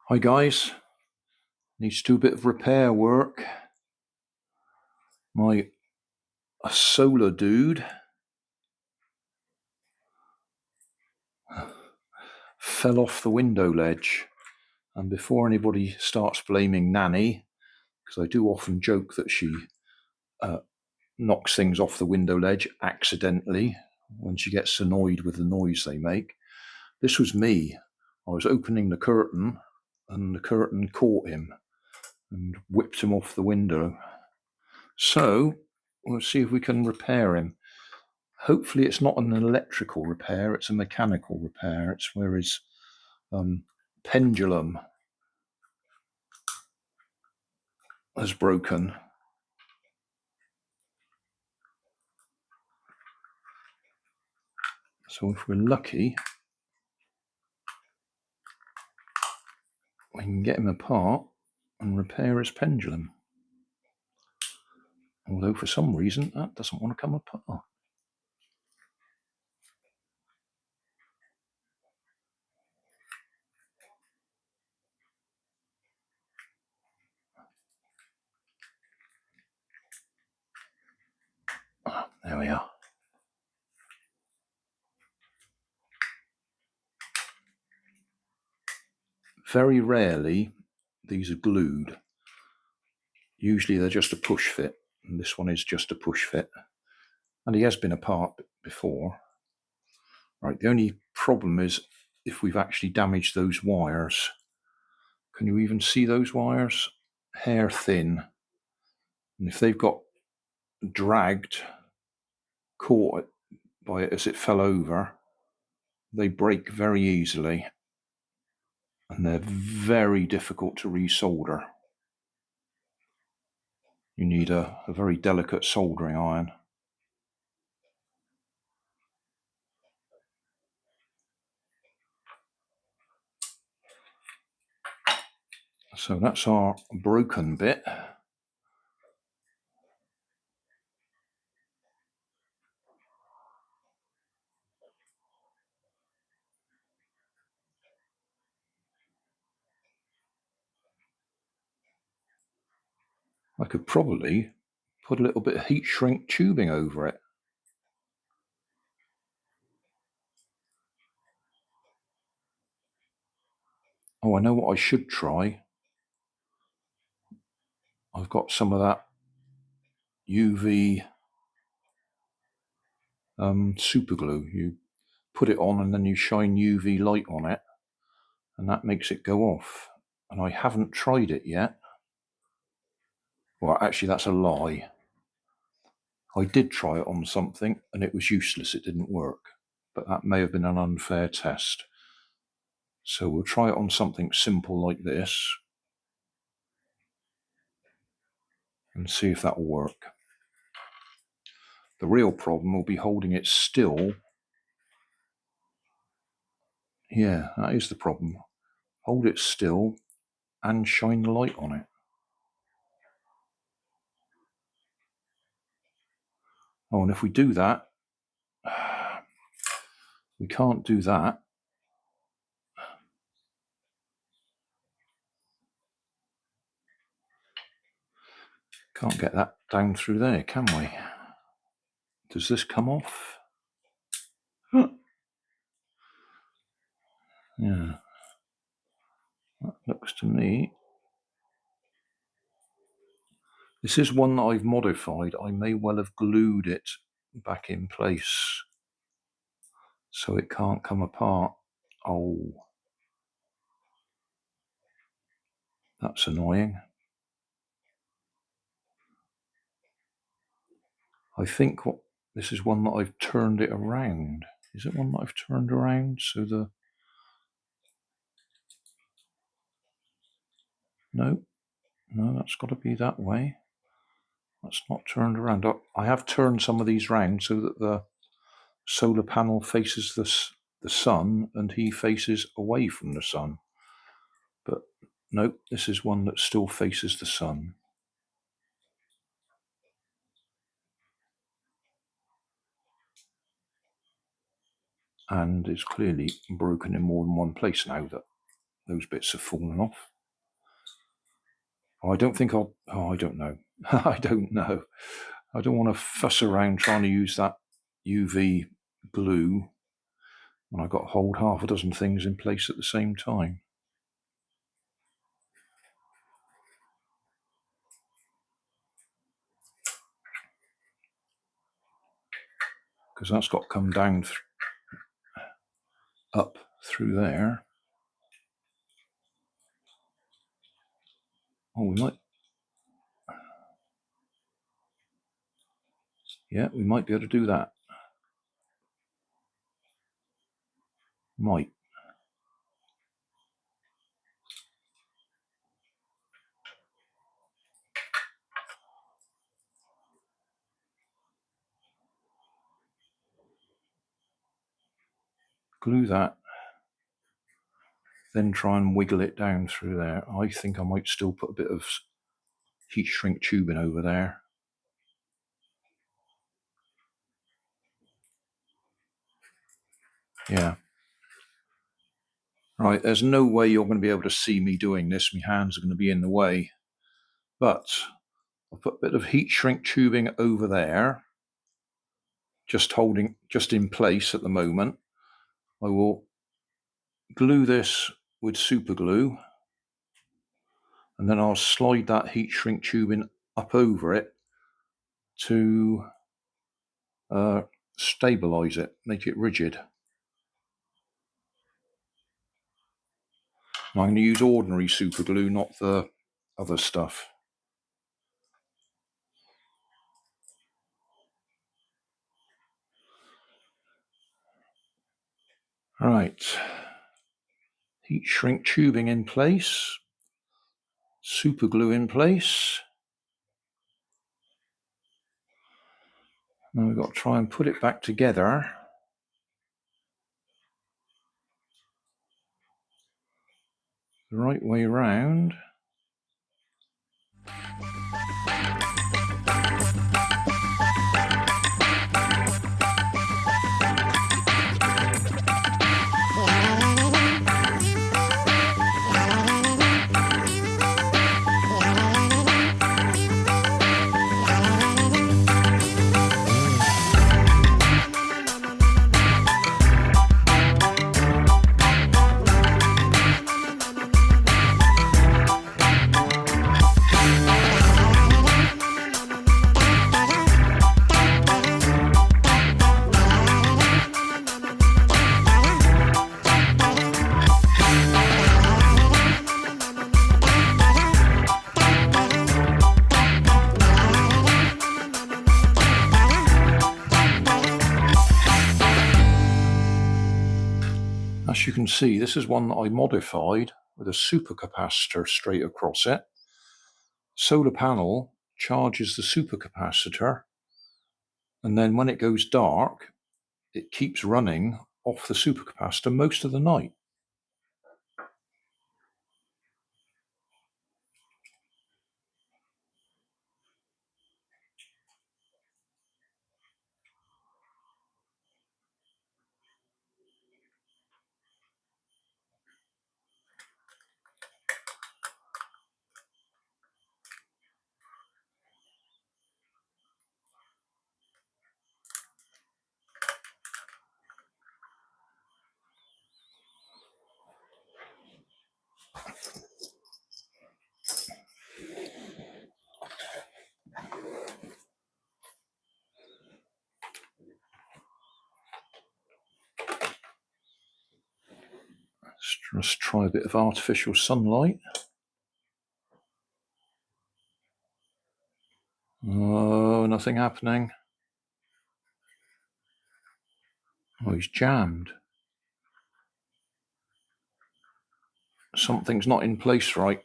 Hi guys, needs to do a bit of repair work. My solar dude fell off the window ledge, and before anybody starts blaming Nanny, because I do often joke that she knocks things off the window ledge accidentally when she gets annoyed with the noise they make, this was me. I was opening the curtain and the curtain caught him and whipped him off the window. So we'll see if we can repair him. Hopefully it's not an electrical repair, it's a mechanical repair. It's where his pendulum has broken. So if we're lucky, we can get him apart and repair his pendulum. Although for some reason that doesn't want to come apart. Oh, there we are. Very rarely these are glued. Usually they're just a push fit, and this one is just a push fit. And he has been apart before. Right, the only problem is if we've actually damaged those wires. Can you even see those wires? Hair thin. And if they've got dragged, caught by it as it fell over, they break very easily. And they're very difficult to resolder. You need a very delicate soldering iron. So that's our broken bit. I could probably put a little bit of heat shrink tubing over it. Oh, I know what I should try. I've got some of that UV super glue. You put it on and then you shine UV light on it, and that makes it go off. And I haven't tried it yet. Well, actually, that's a lie. I did try it on something and it was useless. It didn't work. But that may have been an unfair test. So we'll try it on something simple like this and see if that will work. The real problem will be holding it still. Yeah, that is the problem. Hold it still and shine the light on it. Oh, and if we do that, we can't do that. Can't get that down through there, can we? Does this come off? Yeah. That looks to me. This is one that I've modified. I may well have glued it back in place so it can't come apart. Oh, that's annoying. I think this is one that I've turned it around. Is it one that I've turned around? So no, that's got to be that way. That's not turned around. I have turned some of these round so that the solar panel faces the sun and he faces away from the sun. But nope, this is one that still faces the sun. And is clearly broken in more than one place now that those bits have fallen off. I don't think I'll... I don't know. I don't know. I don't want to fuss around trying to use that UV glue when I've got to hold half a dozen things in place at the same time. Because that's got to come down up through there. Oh, we might... Yeah, we might be able to do that. Might. Glue that. Then try and wiggle it down through there. I think I might still put a bit of heat shrink tubing over there. Yeah. Right, there's no way you're going to be able to see me doing this. My hands are going to be in the way. But I'll put a bit of heat shrink tubing over there, just in place at the moment. I will glue this with super glue, and then I'll slide that heat shrink tubing up over it to stabilize it, make it rigid. I'm going to use ordinary super glue, not the other stuff. Right, heat shrink tubing in place, super glue in place. Now we've got to try and put it back together. The right way round. As you can see, this is one that I modified with a supercapacitor straight across it. Solar panel charges the supercapacitor, and then when it goes dark, it keeps running off the supercapacitor most of the night. Let's just try a bit of artificial sunlight. Oh, nothing happening. Oh, he's jammed. Something's not in place right.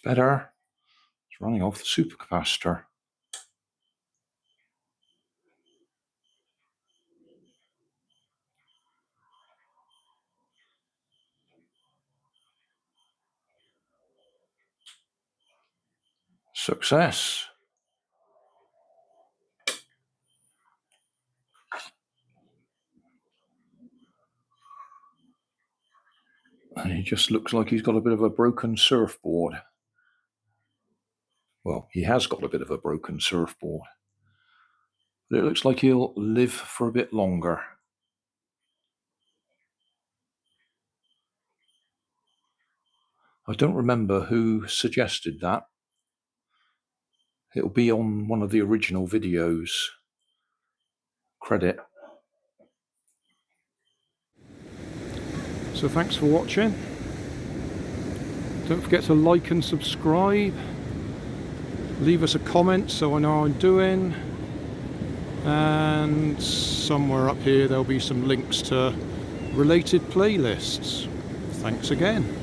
better. It's running off the supercapacitor. Success. And he just looks like he's got a bit of a broken surfboard. Well, he has got a bit of a broken surfboard. But it looks like he'll live for a bit longer. I don't remember who suggested that. It'll be on one of the original videos. Credit. So thanks for watching. Don't forget to like and subscribe. Leave us a comment so I know how I'm doing. And somewhere up here there'll be some links to related playlists. Thanks again.